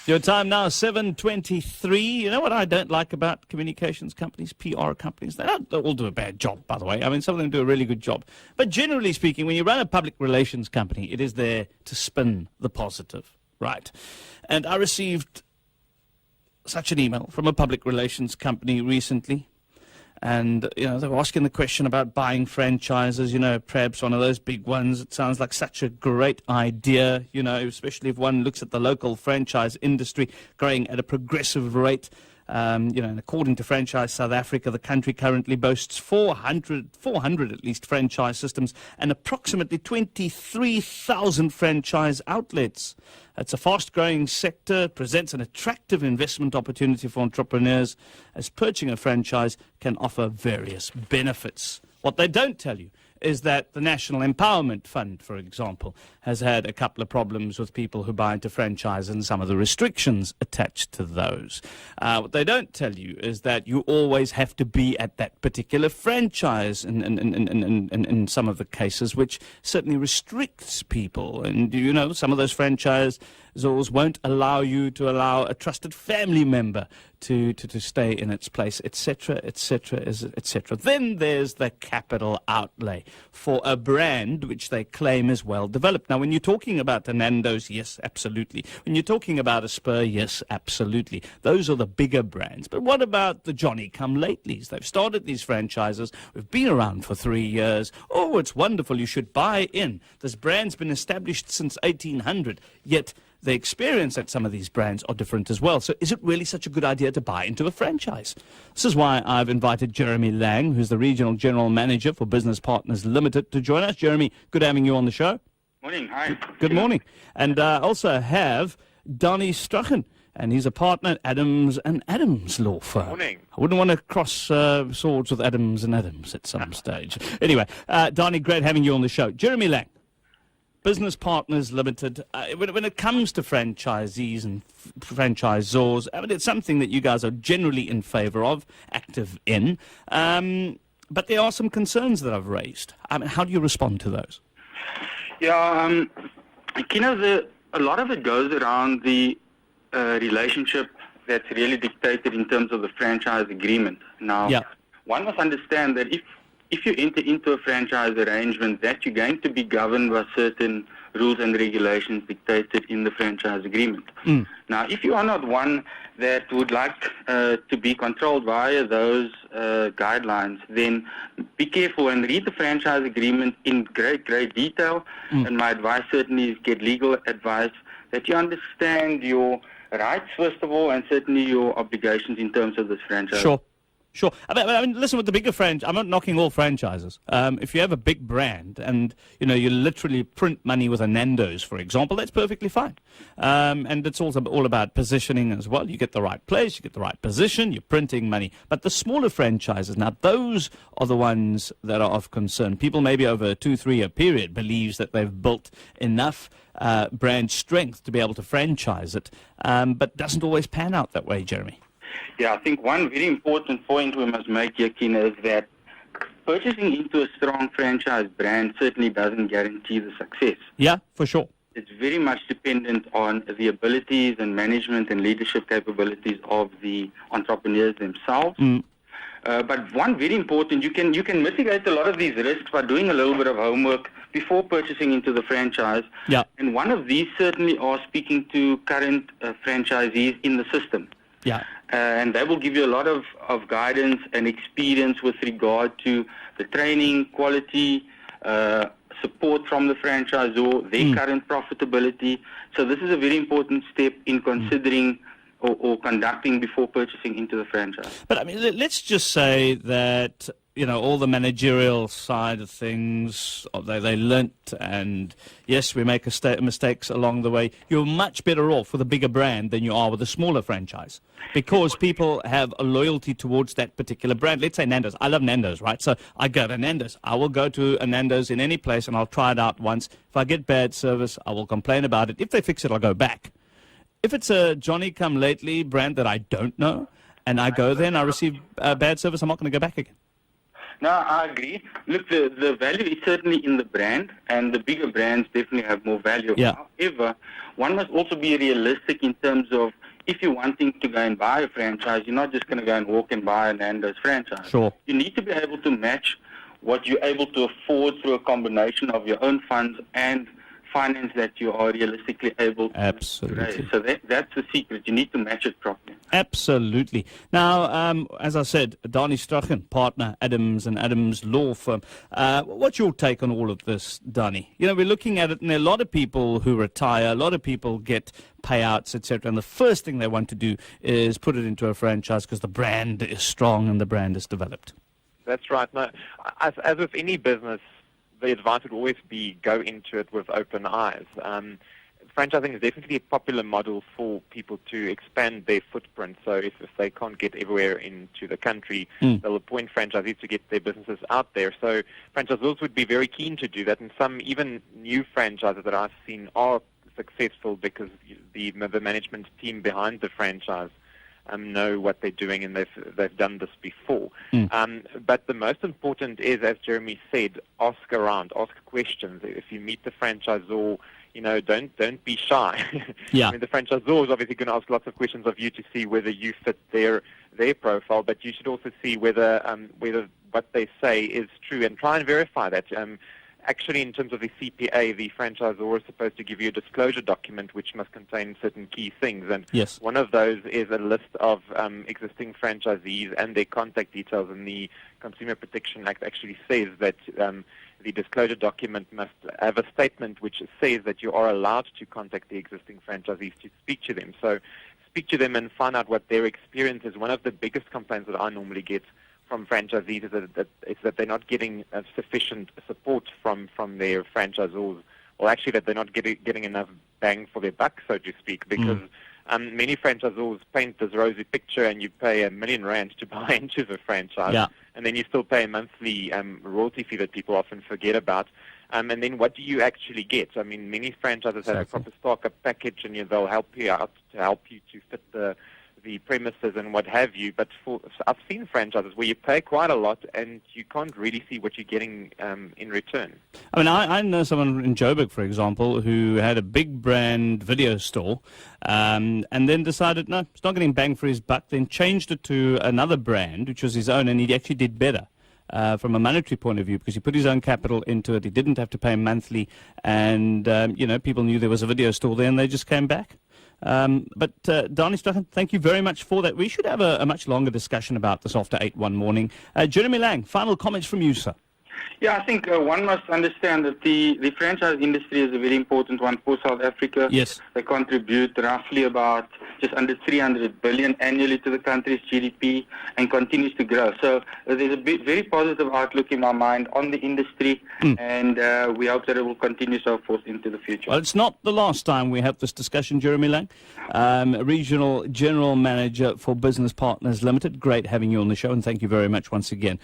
Your time now, 7:23. You know what I don't like about communications companies, PR companies? They don't all do a bad job, by the way. I mean, some of them do a really good job. But generally speaking, when you run a public relations company, it is there to spin the positive, right? And I received such an email from a public relations company recently. And, you know, they were asking the question about buying franchises, you know, perhaps one of those big ones. It sounds like such a great idea, you know, especially if one looks at the local franchise industry growing at a progressive rate. You know, and according to Franchise South Africa, the country currently boasts 400 at least franchise systems and approximately 23,000 franchise outlets. It's a fast-growing sector, presents an attractive investment opportunity for entrepreneurs, as purchasing a franchise can offer various benefits. What they don't tell you is that the National Empowerment Fund, for example, has had a couple of problems with people who buy into franchise and some of the restrictions attached to those. What they don't tell you is that you always have to be at that particular franchise in some of the cases, which certainly restricts people. And, you know, some of those franchises won't allow you to allow a trusted family member to stay in its place, etc., etc., etc. Then there's the capital outlay for a brand which they claim is well developed. Now, when you're talking about the Nando's, yes, absolutely. When you're talking about a Spur, yes, absolutely. Those are the bigger brands. But what about the Johnny-come-latelys? They've started these franchises. We've been around for 3 years. Oh, it's wonderful. You should buy in. This brand's been established since 1800, yet the experience at some of these brands are different as well. So is it really such a good idea to buy into a franchise? This is why I've invited Jeremy Lang, who's the Regional General Manager for Business Partners Limited, to join us. Jeremy, good having you on the show. Morning, hi. Good morning. And I also have Danie Strachan, and he's a partner at Adams and Adams Law Firm. Morning. I wouldn't want to cross swords with Adams and Adams at some stage. Anyway, Danie, great having you on the show. Jeremy Lang, Business Partners Limited. When it comes to franchisees and franchisors, I mean, it's something that you guys are generally in favour of, active in. But there are some concerns that I've raised. I mean, how do you respond to those? Yeah, a lot of it goes around the relationship that's really dictated in terms of the franchise agreement. Now, one must understand that if you enter into a franchise arrangement, that you're going to be governed by certain rules and regulations dictated in the franchise agreement. Now, if you are not one that would like to be controlled via those guidelines, then be careful and read the franchise agreement in great detail. And my advice certainly is get legal advice, that you understand your rights, first of all, and certainly your obligations in terms of this franchise. Sure. I mean, listen, with the bigger franchise, I'm not knocking all franchises. If you have a big brand and, you know, you literally print money with a Nando's, for example, that's perfectly fine. And it's also all about positioning as well. You get the right place, you get the right position, you're printing money. But the smaller franchises, now, those are the ones that are of concern. People maybe over a 2-3 year period believes that they've built enough brand strength to be able to franchise it, but doesn't always pan out that way, Jeremy. Yeah, I think one very important point we must make here, Kina, is that purchasing into a strong franchise brand certainly doesn't guarantee the success. Yeah, for sure. It's very much dependent on the abilities and management and leadership capabilities of the entrepreneurs themselves. But one very important, you can mitigate a lot of these risks by doing a little bit of homework before purchasing into the franchise. Yeah. And one of these certainly are speaking to current franchisees in the system. Yeah. And they will give you a lot of guidance and experience with regard to the training, quality, support from the franchisor, their current profitability. So this is a very important step in considering or conducting before purchasing into the franchise. But I mean, let's just say that, you know, all the managerial side of things, they learnt, and yes, we make mistakes along the way. You're much better off with a bigger brand than you are with a smaller franchise, because people have a loyalty towards that particular brand. Let's say Nando's. I love Nando's, right? So I go to Nando's. I will go to a Nando's in any place and I'll try it out once. If I get bad service, I will complain about it. If they fix it, I'll go back. If it's a Johnny-come-lately brand that I don't know, and I go there and I receive bad service, I'm not going to go back again. No, I agree. Look, the value is certainly in the brand, and the bigger brands definitely have more value. Yeah. However, one must also be realistic in terms of if you're wanting to go and buy a franchise, you're not just going to go and walk and buy a Nando's franchise. Sure. You need to be able to match what you're able to afford through a combination of your own funds and finance that you are realistically able to Absolutely. raise. So that's the secret. You need to match it properly. Absolutely. Now, as I said, Danie Strachan, partner, Adams and Adams Law Firm. What's your take on all of this, Danie? You know, we're looking at it, and there are a lot of people who retire, a lot of people get payouts, etc., and the first thing they want to do is put it into a franchise because the brand is strong and the brand is developed. That's right. No, as with any business, the advice would always be go into it with open eyes. Franchising is definitely a popular model for people to expand their footprint. So if they can't get everywhere into the country, they'll appoint franchisees to get their businesses out there. So franchisors would be very keen to do that, and some even new franchises that I've seen are successful because the management team behind the franchise know what they're doing, and they've done this before. But the most important is, as Jeremy said, ask around, ask questions. If you meet the franchisor, you know, don't be shy. Yeah. I mean, the franchisor is obviously going to ask lots of questions of you to see whether you fit their profile, but you should also see whether what they say is true and try and verify that. Actually, in terms of the CPA, the franchisor is supposed to give you a disclosure document which must contain certain key things. And Yes. one of those is a list of existing franchisees and their contact details. And the Consumer Protection Act actually says that the disclosure document must have a statement which says that you are allowed to contact the existing franchisees to speak to them. So speak to them and find out what their experience is. One of the biggest complaints that I normally get from franchisees is that they're not getting sufficient support from their franchisors, or actually that they're not getting enough bang for their buck, so to speak, because many franchisors paint this rosy picture and you pay R1 million to buy into the franchise, and then you still pay a monthly royalty fee that people often forget about. And then what do you actually get? I mean, many franchises have a proper startup package, and they'll help you out to help you to fit the premises and what have you, but I've seen franchises where you pay quite a lot and you can't really see what you're getting in return. I mean, I know someone in Joburg, for example, who had a big brand video store and then decided, no, it's not getting bang for his buck, then changed it to another brand, which was his own, and he actually did better. From a monetary point of view, because he put his own capital into it, he didn't have to pay monthly, and people knew there was a video store there, and they just came back. But Danie Strachan, thank you very much for that. We should have a much longer discussion about this after 8 one morning. Jeremy Lang, final comments from you, sir. Yeah, I think one must understand that the franchise industry is a very important one for South Africa. Yes. They contribute roughly about just under 300 billion annually to the country's GDP and continues to grow. So there's a very positive outlook in my mind on the industry, and we hope that it will continue so forth into the future. Well, it's not the last time we have this discussion, Jeremy Lang, Regional General Manager for Business Partners Limited. Great having you on the show, and thank you very much once again.